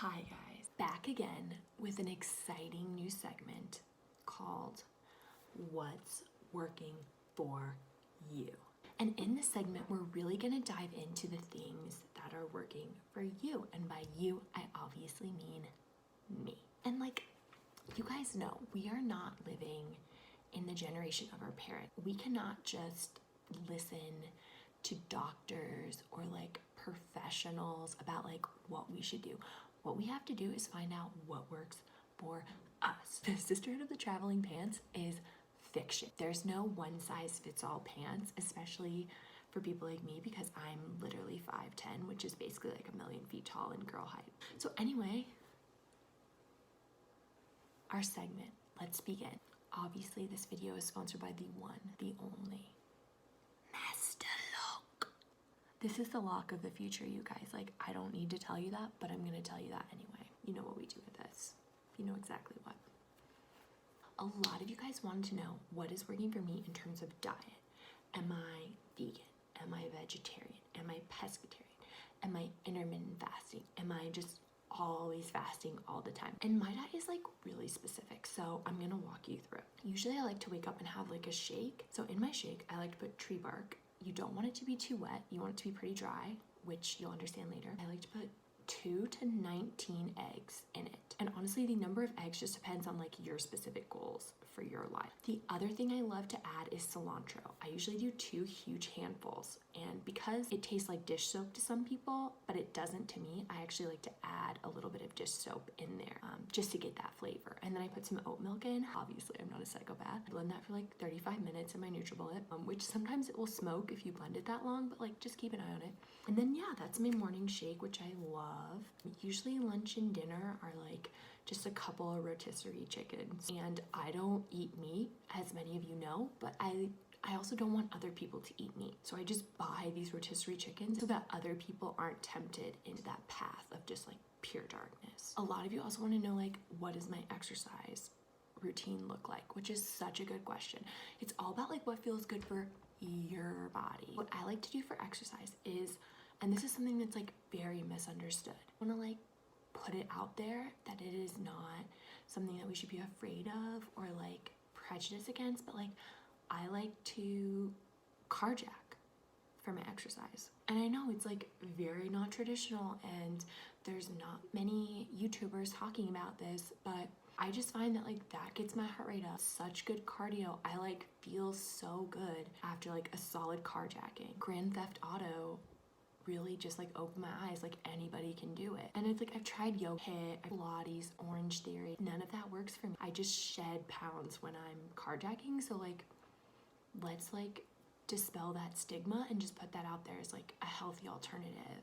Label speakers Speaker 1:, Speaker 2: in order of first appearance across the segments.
Speaker 1: Hi guys, back again with an exciting new segment called What's Working for You. And in this segment, we're really going to dive into the things that are working for you. And by you, I obviously mean me. And like you guys know, we are not living in the generation of our parents. We cannot just listen to doctors or like professionals about like what we should do. What we have to do is find out what works for us. The Sisterhood of the Traveling Pants is fiction. There's no one size fits all pants, especially for people like me because I'm literally 5'10", which is basically like 1,000,000 feet tall in girl height. So anyway, our segment, let's begin. Obviously, this video is sponsored by the one, the only, Master Lock. This is the lock of the future, you guys. Like, I don't need to tell you that, but I'm gonna tell you that anyway. You know what we do with this. You know exactly what. A lot of you guys wanted to know what is working for me in terms of diet. Am I vegan? Am I vegetarian? Am I pescatarian? Am I intermittent fasting? Am I just always fasting all the time? And my diet is like really specific, so I'm gonna walk you through it. Usually I like to wake up and have like a shake. So in my shake, I like to put tree bark. You don't want it to be too wet. You want it to be pretty dry, which you'll understand later. I like to put 2 to 19 eggs in it. And honestly, the number of eggs just depends on like your specific goals for your life. The other thing I love to add is cilantro. I usually do 2 huge handfuls. And because it tastes like dish soap to some people, but it doesn't to me, I actually like to add a little bit of dish soap in there just to get that flavor. And then I put some oat milk in. Obviously, I'm not a psychopath. I blend that for like 35 minutes in my NutriBullet, which sometimes it will smoke if you blend it that long, but like just keep an eye on it. And then yeah, that's my morning shake, which I love. Usually lunch and dinner are like just a couple of rotisserie chickens. And I don't eat meat, as many of you know, but I also don't want other people to eat meat. So I just buy these rotisserie chickens so that other people aren't tempted into that path of just like pure darkness. A lot of you also want to know like, what does my exercise routine look like? Which is such a good question. It's all about like what feels good for your body. What I like to do for exercise is, and this is something that's like very misunderstood, I want to like put it out there that it is not something that we should be afraid of or like prejudice against, but like I like to carjack for my exercise. And I know it's like very not traditional and there's not many YouTubers talking about this, but I just find that like that gets my heart rate up. Such good cardio. I like feel so good after like a solid carjacking. Grand Theft Auto really just like opened my eyes, like anybody can do it. And it's like I've tried yoga, HIIT, Pilates, Orange Theory. None of that works for me. I just shed pounds when I'm carjacking. So like let's like dispel that stigma and just put that out there as like a healthy alternative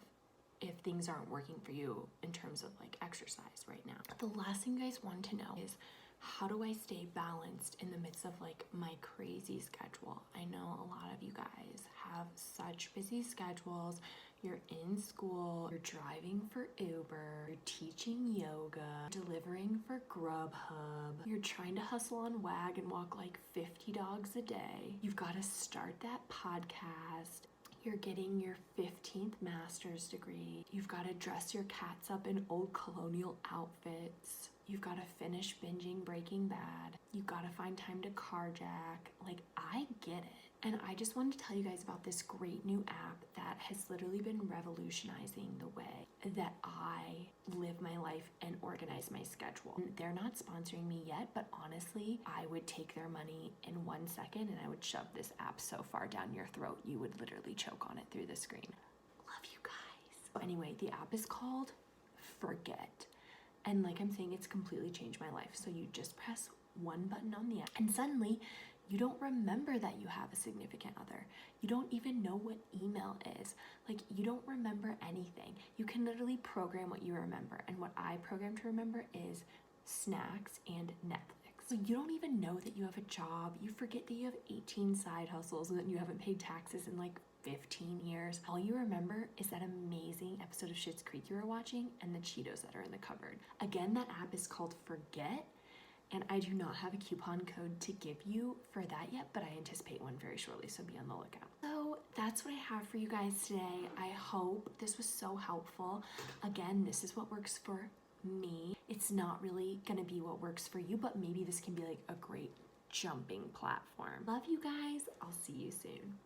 Speaker 1: if things aren't working for you in terms of like exercise right now. The last thing you guys want to know is, how do I stay balanced in the midst of like my crazy schedule? I know a lot of you guys have such busy schedules. You're in school, you're driving for Uber, you're teaching yoga, delivering for Grubhub, you're trying to hustle on WAG and walk like 50 dogs a day. You've got to start that podcast. You're getting your 15th master's degree. You've got to dress your cats up in old colonial outfits. You've got to finish binging Breaking Bad. You've got to find time to carjack. Like, I get it. And I just wanted to tell you guys about this great new app that has literally been revolutionizing the way that I live my life and organize my schedule. They're not sponsoring me yet, but honestly, I would take their money in 1 second and I would shove this app so far down your throat, you would literally choke on it through the screen. Love you guys. So anyway, the app is called Forget. And like I'm saying, it's completely changed my life. So you just press one button on the app and suddenly you don't remember that you have a significant other. You don't even know what email is. Like, you don't remember anything. You can literally program what you remember. And what I program to remember is snacks and Netflix. So you don't even know that you have a job. You forget that you have 18 side hustles and that you haven't paid taxes in like 15 years. All you remember is that amazing episode of Schitt's Creek you were watching and the Cheetos that are in the cupboard. Again, that app is called Forget. And I do not have a coupon code to give you for that yet, but I anticipate one very shortly, so be on the lookout. So that's what I have for you guys today. I hope this was so helpful. Again, this is what works for me. It's not really gonna be what works for you, but maybe this can be like a great jumping platform. Love you guys. I'll see you soon.